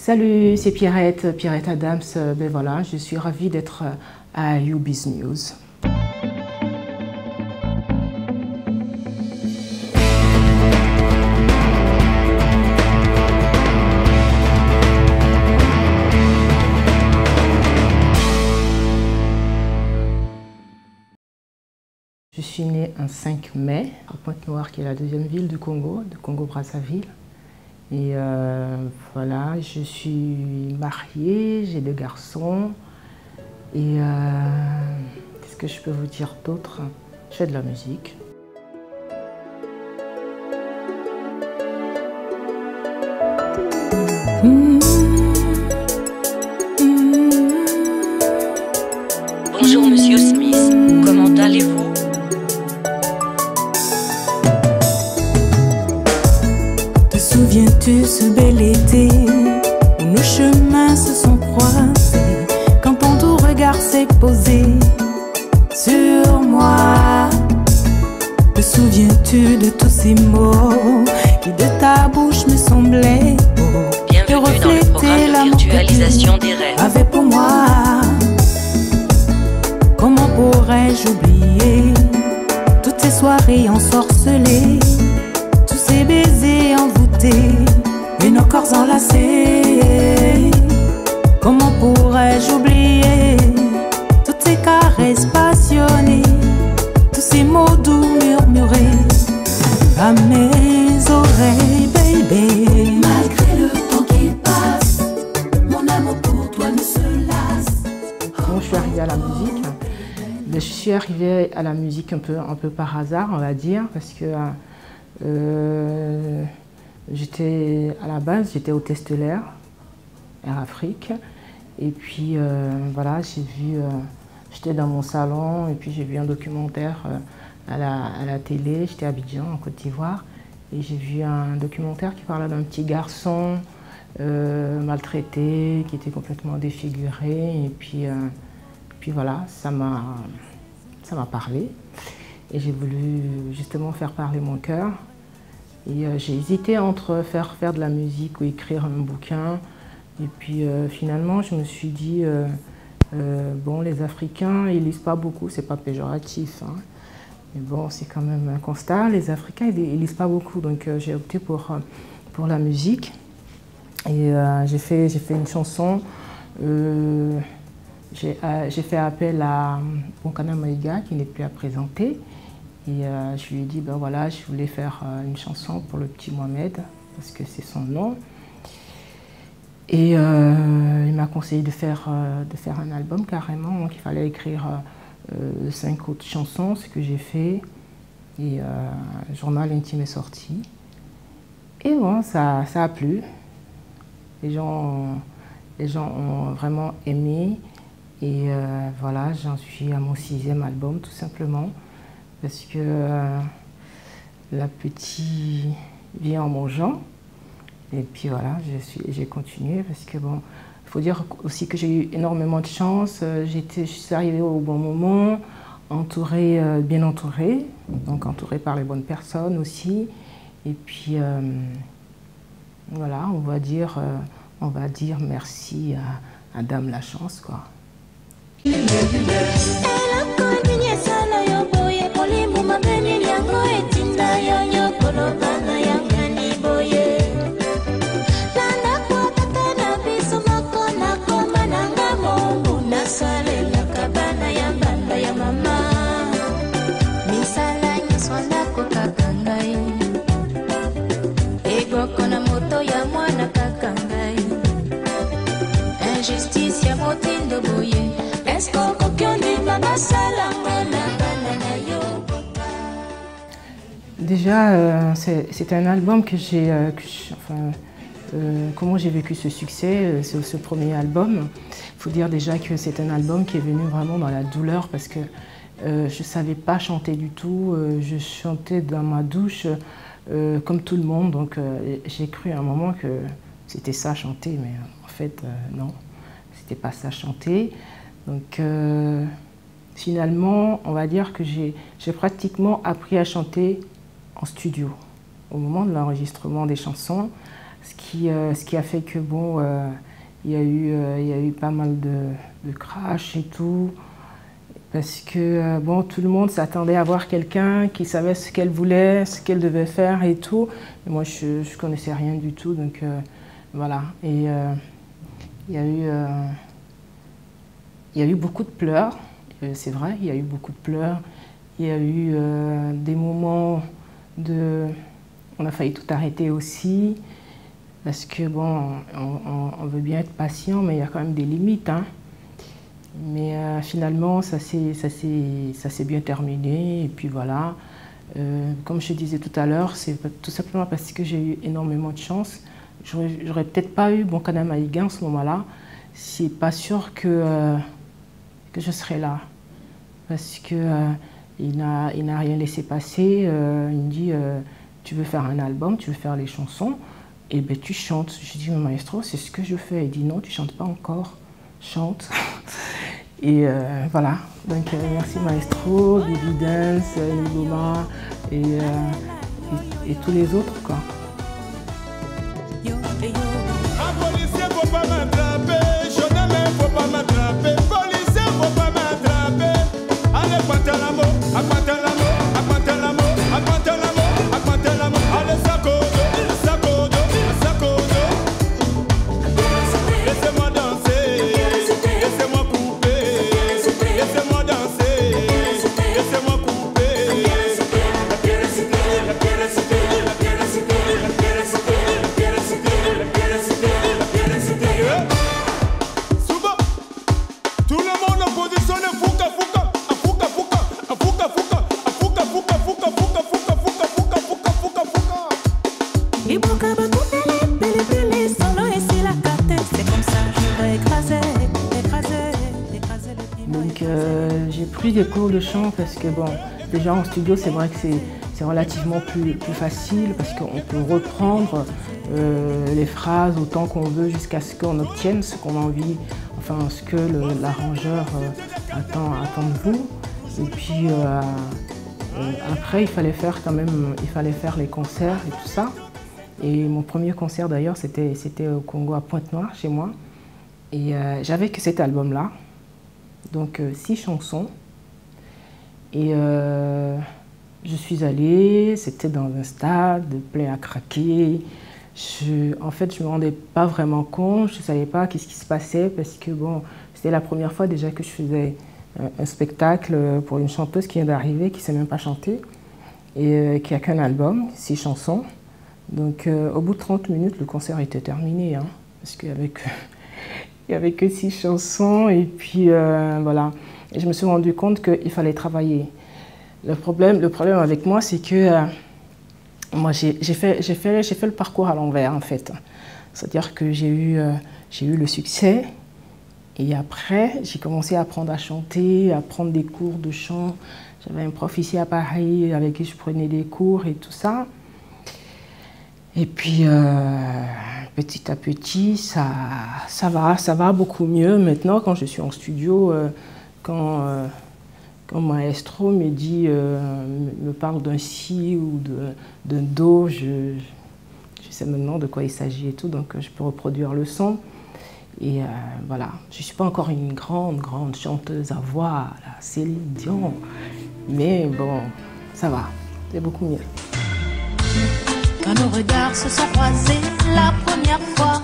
Salut, c'est Pierrette, Pierrette Adams. Ben voilà, je suis ravie d'être à YouBiz News. Je suis née un 5 mai à Pointe-Noire, qui est la deuxième ville du Congo-Brazzaville. Et voilà, je suis mariée, j'ai 2 garçons. Et qu'est-ce que je peux vous dire d'autre? Je fais de la musique. Bonjour Monsieur Smith, comment allez-vous? Te souviens-tu ce bel été où nos chemins se sont croisés, quand ton doux regard s'est posé sur moi? Te souviens-tu de tous ces mots qui de ta bouche me semblaient beaux, Bienvenue dans le programme de virtualisation des rêves. avait pour moi? Comment pourrais-je oublier toutes ces soirées ensorcelées, tous ces baisers envoûtés et nos corps enlacés? Comment pourrais-je oublier toutes ces caresses passionnées, tous ces mots doux murmurés à mes oreilles, baby? Malgré le temps qui passe, mon amour pour toi ne se lasse. Comment je suis arrivée à la musique? Je suis arrivée à la musique un peu par hasard, on va dire, parce que à la base, j'étais hôtesse de l'air, Air Afrique. Et puis voilà, j'étais dans mon salon et puis j'ai vu un documentaire à la télé. J'étais à Abidjan, en Côte d'Ivoire, et j'ai vu un documentaire qui parlait d'un petit garçon maltraité, qui était complètement défiguré. Et puis voilà, ça m'a parlé. Et j'ai voulu justement faire parler mon cœur. Et j'ai hésité entre faire de la musique ou écrire un bouquin. Et puis finalement, je me suis dit, bon, les Africains, ils lisent pas beaucoup, c'est pas péjoratif, hein. Mais bon, c'est quand même un constat, les Africains, ils lisent pas beaucoup. Donc j'ai opté pour la musique. Et j'ai fait une chanson. J'ai fait appel à Bonkana Maïga, qui n'est plus à présenter. Et je lui ai dit, ben voilà, je voulais faire une chanson pour le petit Mohamed, parce que c'est son nom. Et il m'a conseillé de faire un album carrément. Donc il fallait écrire 5 autres chansons, ce que j'ai fait. Et Journal intime est sorti. Et bon, ça a plu. Les gens ont vraiment aimé. Et voilà, j'en suis à mon 6e album, tout simplement. Parce que la petite vient en mangeant. Et puis voilà, j'ai continué parce que bon, il faut dire aussi que j'ai eu énormément de chance. Je suis arrivée au bon moment, bien entourée, donc entourée par les bonnes personnes aussi. Et puis voilà, on va dire merci à Dame la Chance, quoi. Déjà, c'est un album comment j'ai vécu ce succès, ce premier album. Il faut dire déjà que c'est un album qui est venu vraiment dans la douleur parce que je ne savais pas chanter du tout. Je chantais dans ma douche comme tout le monde. Donc j'ai cru à un moment que c'était ça chanter, mais en fait non, c'était pas ça chanter. Donc finalement, on va dire que j'ai pratiquement appris à chanter en studio. Au moment de l'enregistrement des chansons, ce qui a fait que bon, il y a eu pas mal de crash et tout. Parce que bon, tout le monde s'attendait à voir quelqu'un qui savait ce qu'elle voulait, ce qu'elle devait faire et tout. Et moi, je ne connaissais rien du tout, donc voilà. Et il y a eu beaucoup de pleurs, c'est vrai, il y a eu beaucoup de pleurs. Il y a eu des moments on a failli tout arrêter aussi, parce que bon, on veut bien être patient, mais il y a quand même des limites, hein. Mais finalement, ça s'est bien terminé, et puis voilà. Comme je disais tout à l'heure, c'est tout simplement parce que j'ai eu énormément de chance. J'aurais peut-être pas eu Bonkana Maïga en ce moment-là, c'est pas sûr que je serais là. Parce que il n'a rien laissé passer. Il me dit, tu veux faire un album, tu veux faire les chansons, et ben tu chantes. Je dis, mais maestro, c'est ce que je fais. Il dit, non, tu chantes pas encore, chante. Et voilà, donc merci maestro, Bibi Dance, Niboma et tous les autres, quoi. Un policier faut pas m'attraper, gendarme faut pas m'attraper, policier faut pas m'attraper. Allez, Guantanamo, à Guantanamo, à Guantanamo, à Guantanamo, à Guantanamo. Allez, Sakodo, Sakodo, Sakodo. Laissez-moi danser, laissez-moi couper, laissez-moi danser, laissez-moi couper. La pierre est citée, la pierre est citée, la pierre est citée, la pierre est citée, la pierre est citée, la pierre est citée, la pierre est citée. Souba, tout le monde en position de fouka fouka. Donc j'ai pris des cours de chant parce que bon, déjà en studio c'est vrai que c'est relativement plus facile parce qu'on peut reprendre les phrases autant qu'on veut jusqu'à ce qu'on obtienne ce qu'on a envie, enfin ce que l'arrangeur attend de vous. Et puis après il fallait faire les concerts et tout ça. Et mon premier concert d'ailleurs c'était au Congo à Pointe-Noire chez moi. Et j'avais que cet album-là, donc 6 chansons. Et je suis allée, c'était dans un stade plein à craquer. En fait, je ne me rendais pas vraiment compte, je ne savais pas qu'est-ce qui se passait parce que bon, c'était la première fois déjà que je faisais un spectacle pour une chanteuse qui vient d'arriver, qui ne sait même pas chanter et qui n'a qu'un album, 6 chansons. Donc au bout de 30 minutes, le concert était terminé, hein, parce qu'il n'y avait que 6 chansons et puis voilà. Et je me suis rendu compte qu'il fallait travailler. Le problème avec moi, c'est que moi, j'ai fait le parcours à l'envers, en fait. C'est-à-dire que j'ai eu le succès et après, j'ai commencé à apprendre à chanter, à prendre des cours de chant. J'avais un prof ici à Paris avec qui je prenais des cours et tout ça. Et puis, petit à petit, ça va beaucoup mieux. Maintenant, quand je suis en studio, quand Maestro me dit, me parle d'un si ou d'un do, je sais maintenant de quoi il s'agit et tout, donc je peux reproduire le son. Et voilà, je ne suis pas encore une grande chanteuse à voix, la Céline Dion, mais bon, ça va, c'est beaucoup mieux. Quand nos regards se sont croisés la première fois,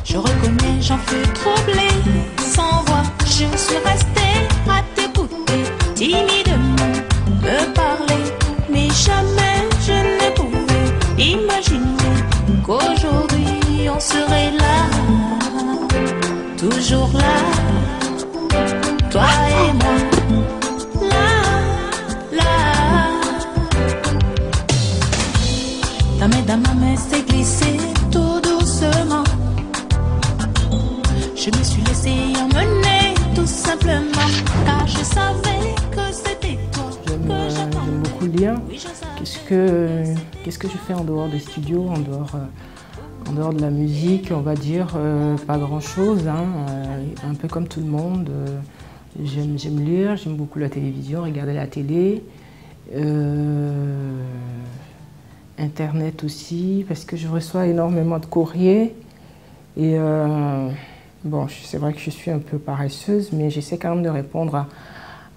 je reconnais, j'en fus troublée, sans voix. Je suis restée à t'écouter, timidement me parler, mais jamais je ne pouvais imaginer qu'aujourd'hui on serait là, toujours là, toi et moi, là. Ta main dans ma main s'est glissée tout doucement. Je me suis laissée emmener tout simplement, car je savais que c'était toi que j'attendais. J'aime beaucoup lire. Qu'est-ce que je fais en dehors des studios, en dehors de la musique, on va dire pas grand-chose, hein, un peu comme tout le monde. J'aime lire, j'aime beaucoup la télévision, regarder la télé. Internet aussi, parce que je reçois énormément de courriers. Et bon, c'est vrai que je suis un peu paresseuse, mais j'essaie quand même de répondre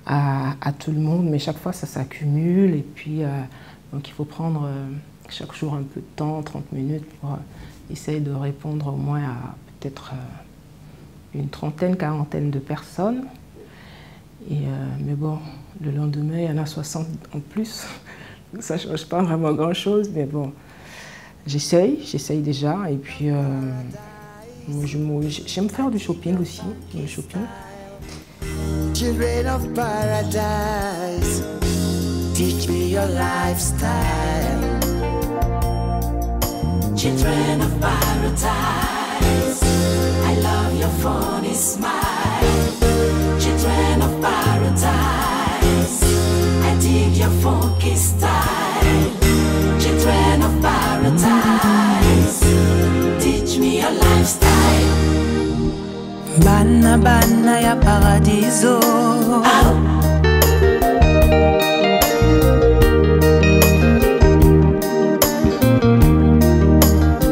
à tout le monde. Mais chaque fois, ça s'accumule. Et puis, donc il faut prendre chaque jour un peu de temps, 30 minutes, pour essayer de répondre au moins à peut-être une trentaine, quarantaine de personnes. Et, mais bon, le lendemain, il y en a 60 en plus. Ça ne change pas vraiment grand-chose, mais bon, j'essaye déjà. Et puis, j'aime faire du shopping aussi, le shopping. Children of paradise, teach me your lifestyle. Children of paradise, I love your funny smile. Children of paradise, I dig your funky style. Children of paradise, teach me your lifestyle. Bana bana ya paradiso.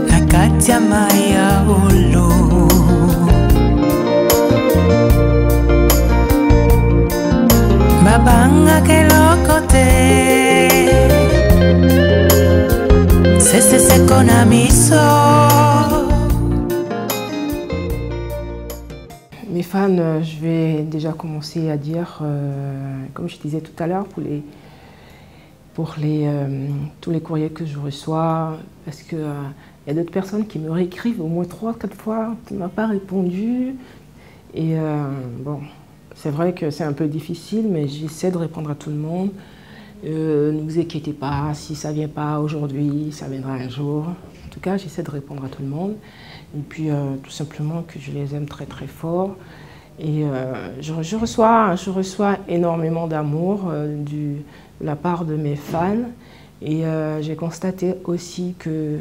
Nakati ya maya olo. Babanga kelokote. Se konamiso. Mes fans, je vais déjà commencer à dire, comme je disais tout à l'heure, pour tous les courriers que je reçois, parce qu'il y a d'autres personnes qui me réécrivent au moins 3-4 fois, qui ne m'ont pas répondu. Et bon, c'est vrai que c'est un peu difficile, mais j'essaie de répondre à tout le monde. Ne vous inquiétez pas, si ça ne vient pas aujourd'hui, ça viendra un jour. En tout cas, j'essaie de répondre à tout le monde. Et puis, tout simplement que je les aime très très fort. Et je reçois énormément d'amour de la part de mes fans. Et j'ai constaté aussi que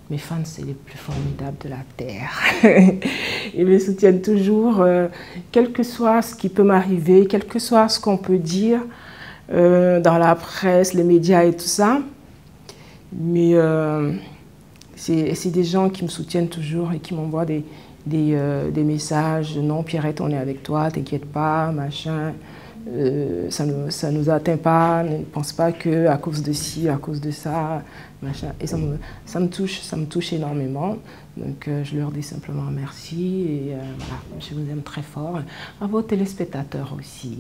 mes fans, c'est les plus formidables de la Terre. Ils me soutiennent toujours, quel que soit ce qui peut m'arriver, quel que soit ce qu'on peut dire dans la presse, les médias et tout ça. Mais c'est des gens qui me soutiennent toujours et qui m'envoient des messages. Non, Pierrette, on est avec toi, t'inquiète pas, machin. Ça ne nous atteint pas, ne pense pas qu'à cause de ci, à cause de ça, machin. Et ça me touche énormément. Donc je leur dis simplement merci et voilà, je vous aime très fort. À vos téléspectateurs aussi.